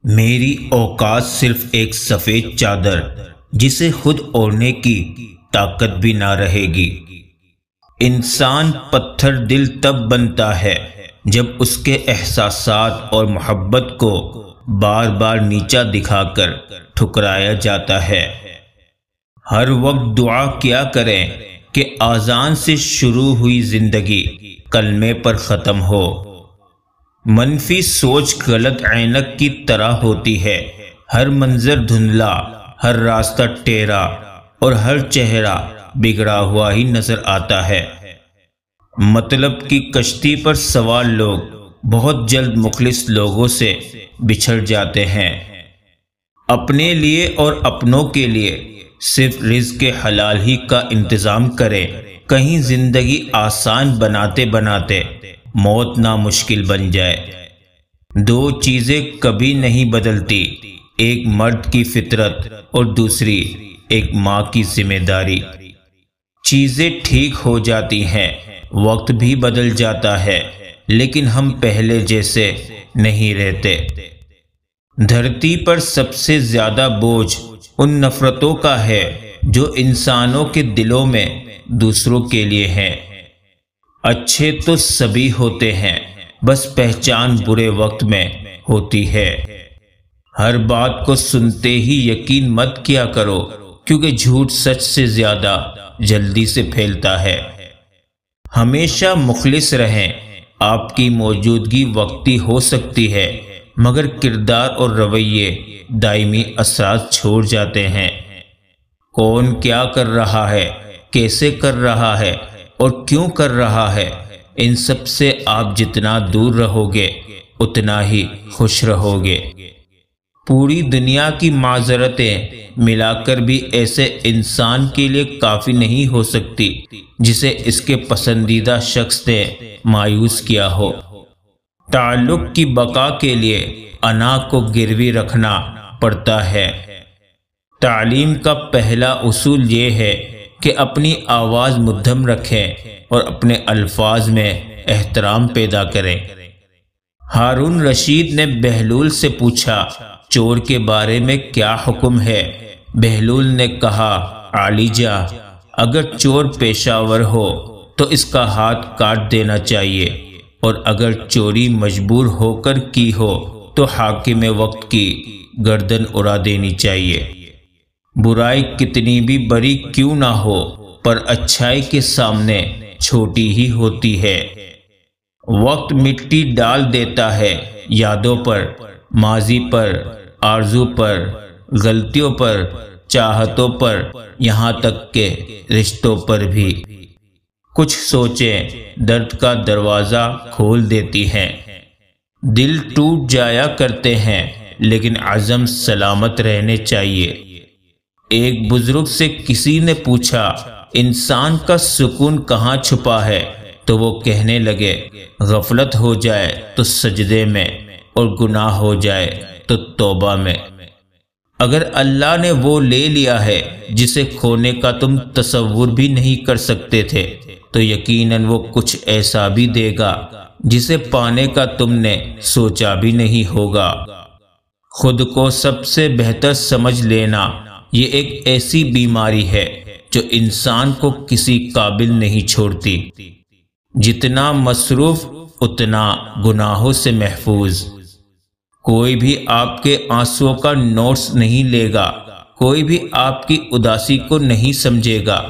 میری اوقات صرف ایک سفید چادر جسے خود اوڑھنے کی طاقت بھی نہ رہے گی۔ انسان پتھر دل تب بنتا ہے جب اس کے احساسات اور محبت کو بار بار نیچا دکھا کر ٹھکرایا جاتا ہے۔ ہر وقت دعا کیا کریں کہ اذان سے شروع ہوئی زندگی کلمے پر ختم ہو۔ منفی سوچ غلط عینک کی طرح ہوتی ہے، ہر منظر دھندلا، ہر راستہ ٹیڑھا اور ہر چہرہ بگڑا ہوا ہی نظر آتا ہے۔ مطلب کی کشتی پر سوار لوگ بہت جلد مخلص لوگوں سے بچھڑ جاتے ہیں۔ اپنے لیے اور اپنوں کے لیے صرف رزق حلال ہی کا انتظام کریں، کہیں زندگی آسان بناتے بناتے موت نامشکل بن جائے۔ دو چیزیں کبھی نہیں بدلتی، ایک مرد کی فطرت اور دوسری ایک ماں کی ذمہ داری۔ چیزیں ٹھیک ہو جاتی ہیں، وقت بھی بدل جاتا ہے، لیکن ہم پہلے جیسے نہیں رہتے۔ دھرتی پر سب سے زیادہ بوجھ ان نفرتوں کا ہے جو انسانوں کے دلوں میں دوسروں کے لیے ہیں۔ اچھے تو سبھی ہوتے ہیں، بس پہچان برے وقت میں ہوتی ہے۔ ہر بات کو سنتے ہی یقین مت کیا کرو، کیونکہ جھوٹ سچ سے زیادہ جلدی سے پھیلتا ہے۔ ہمیشہ مخلص رہیں، آپ کی موجودگی وقتی ہو سکتی ہے، مگر کردار اور رویے دائمی اثرات چھوڑ جاتے ہیں۔ کون کیا کر رہا ہے، کیسے کر رہا ہے اور کیوں کر رہا ہے، ان سب سے آپ جتنا دور رہو گے اتنا ہی خوش رہو گے۔ پوری دنیا کی معذرتیں ملا کر بھی ایسے انسان کے لیے کافی نہیں ہو سکتی جسے اس کے پسندیدہ شخص نے مایوس کیا ہو۔ تعلق کی بقا کے لیے انا کو گروی رکھنا پڑتا ہے۔ تعلیم کا پہلا اصول یہ ہے کہ اپنی آواز مدھم رکھیں اور اپنے الفاظ میں احترام پیدا کریں۔ ہارون رشید نے بہلول سے پوچھا، چور کے بارے میں کیا حکم ہے؟ بہلول نے کہا، عالی جاں، اگر چور پیشہ ور ہو تو اس کا ہاتھ کاٹ دینا چاہیے، اور اگر چوری مجبور ہو کر کی ہو تو حاکم وقت کی گردن اڑا دینی چاہیے۔ برائی کتنی بھی بڑی کیوں نہ ہو، پر اچھائی کے سامنے چھوٹی ہی ہوتی ہے۔ وقت مٹی ڈال دیتا ہے یادوں پر، ماضی پر، آرزو پر، غلطیوں پر، چاہتوں پر، یہاں تک کہ رشتوں پر بھی۔ کچھ سوچیں درد کا دروازہ کھول دیتی ہیں۔ دل ٹوٹ جایا کرتے ہیں، لیکن عزم سلامت رہنے چاہیے۔ ایک بزرگ سے کسی نے پوچھا، انسان کا سکون کہاں چھپا ہے؟ تو وہ کہنے لگے، غفلت ہو جائے تو سجدے میں، اور گناہ ہو جائے تو توبہ میں۔ اگر اللہ نے وہ لے لیا ہے جسے کھونے کا تم تصور بھی نہیں کر سکتے تھے، تو یقیناً وہ کچھ ایسا بھی دے گا جسے پانے کا تم نے سوچا بھی نہیں ہوگا۔ خود کو سب سے بہتر سمجھ لینا یہ ایک ایسی بیماری ہے جو انسان کو کسی قابل نہیں چھوڑتی۔ جتنا مصروف اتنا گناہوں سے محفوظ۔ کوئی بھی آپ کے آنسوؤں کا نوٹس نہیں لے گا، کوئی بھی آپ کی اداسی کو نہیں سمجھے گا،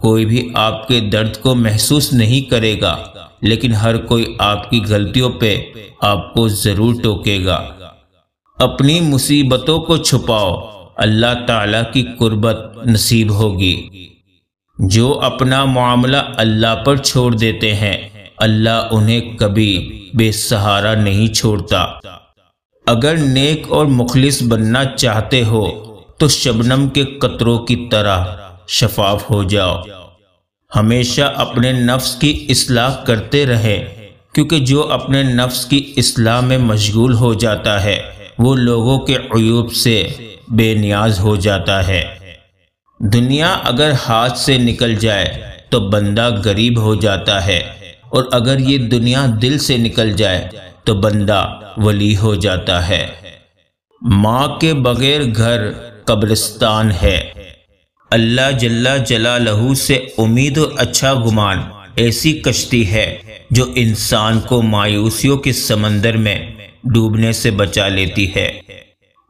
کوئی بھی آپ کے درد کو محسوس نہیں کرے گا، لیکن ہر کوئی آپ کی غلطیوں پہ آپ کو ضرور ٹوکے گا۔ اپنی مصیبتوں کو چھپاؤ، اللہ تعالیٰ کی قربت نصیب ہوگی۔ جو اپنا معاملہ اللہ پر چھوڑ دیتے ہیں، اللہ انہیں کبھی بے سہارا نہیں چھوڑتا۔ اگر نیک اور مخلص بننا چاہتے ہو تو شبنم کے قطروں کی طرح شفاف ہو جاؤ۔ ہمیشہ اپنے نفس کی اصلاح کرتے رہیں، کیونکہ جو اپنے نفس کی اصلاح میں مشغول ہو جاتا ہے وہ لوگوں کے عیوب سے بے نیاز ہو جاتا ہے۔ دنیا اگر ہاتھ سے نکل جائے تو بندہ غریب ہو جاتا ہے، اور اگر یہ دنیا دل سے نکل جائے تو بندہ ولی ہو جاتا ہے۔ ماں کے بغیر گھر قبرستان ہے۔ اللہ جل جلالہ سے امید اور اچھا گمان ایسی کشتی ہے جو انسان کو مایوسیوں کے سمندر میں ڈوبنے سے بچا لیتی ہے۔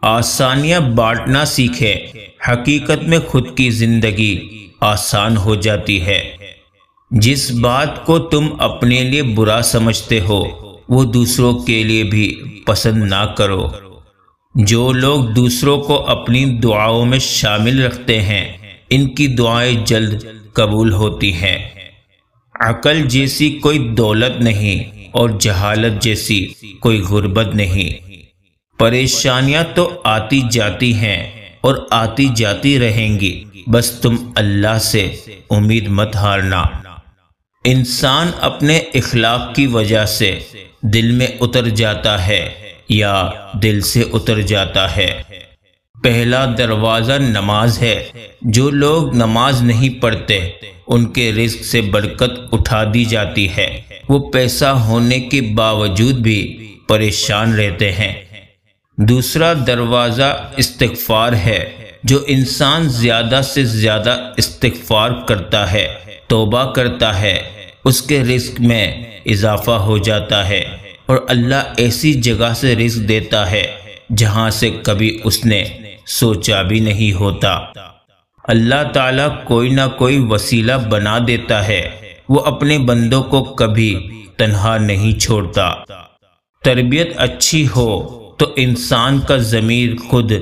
آسانیاں بانٹنا سیکھے، حقیقت میں خود کی زندگی آسان ہو جاتی ہے۔ جس بات کو تم اپنے لیے برا سمجھتے ہو وہ دوسروں کے لیے بھی پسند نہ کرو۔ جو لوگ دوسروں کو اپنی دعاؤں میں شامل رکھتے ہیں ان کی دعائیں جلد قبول ہوتی ہیں۔ عقل جیسی کوئی دولت نہیں اور جہالت جیسی کوئی غربت نہیں۔ پریشانیاں تو آتی جاتی ہیں اور آتی جاتی رہیں گی، بس تم اللہ سے امید مت ہارنا۔ انسان اپنے اخلاق کی وجہ سے دل میں اتر جاتا ہے یا دل سے اتر جاتا ہے۔ پہلا دروازہ نماز ہے۔ جو لوگ نماز نہیں پڑھتے ان کے رزق سے برکت اٹھا دی جاتی ہے، وہ پیسہ ہونے کے باوجود بھی پریشان رہتے ہیں۔ دوسرا دروازہ استغفار ہے۔ جو انسان زیادہ سے زیادہ استغفار کرتا ہے، توبہ کرتا ہے، اس کے رزق میں اضافہ ہو جاتا ہے اور اللہ ایسی جگہ سے رزق دیتا ہے جہاں سے کبھی اس نے سوچا بھی نہیں ہوتا۔ اللہ تعالیٰ کوئی نہ کوئی وسیلہ بنا دیتا ہے، وہ اپنے بندوں کو کبھی تنہا نہیں چھوڑتا۔ تربیت اچھی ہو تو انسان کا ضمیر خود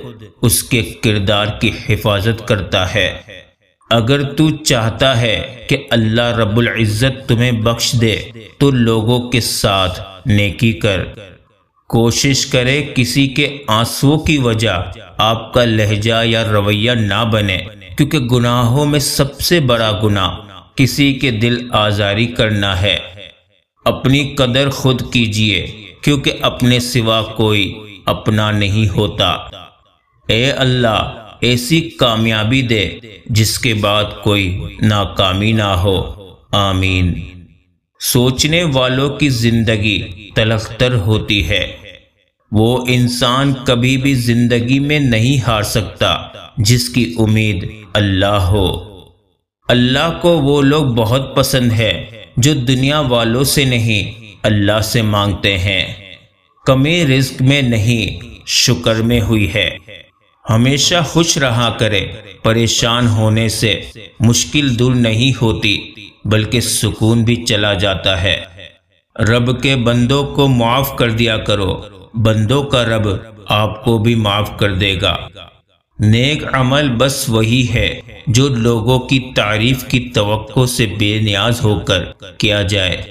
اس کے کردار کی حفاظت کرتا ہے۔ اگر تو چاہتا ہے کہ اللہ رب العزت تمہیں بخش دے تو لوگوں کے ساتھ نیکی کر۔ کوشش کرے کسی کے آنسوؤں کی وجہ آپ کا لہجہ یا رویہ نہ بنے، کیونکہ گناہوں میں سب سے بڑا گناہ کسی کے دل آزاری کرنا ہے۔ اپنی قدر خود کیجئے، کیونکہ اپنے سوا کوئی اپنا نہیں ہوتا۔ اے اللہ ایسی کامیابی دے جس کے بعد کوئی ناکامی نہ ہو، آمین۔ سوچنے والوں کی زندگی تلخ تر ہوتی ہے۔ وہ انسان کبھی بھی زندگی میں نہیں ہار سکتا جس کی امید اللہ ہو۔ اللہ کو وہ لوگ بہت پسند ہے جو دنیا والوں سے نہیں اللہ سے مانگتے ہیں۔ کمی رزق میں نہیں شکر میں ہوئی ہے۔ ہمیشہ خوش رہا کرے، پریشان ہونے سے مشکل دور نہیں ہوتی بلکہ سکون بھی چلا جاتا ہے۔ رب کے بندوں کو معاف کر دیا کرو، بندوں کا رب آپ کو بھی معاف کر دے گا۔ نیک عمل بس وہی ہے جو لوگوں کی تعریف کی توقع سے بے نیاز ہو کر کیا جائے۔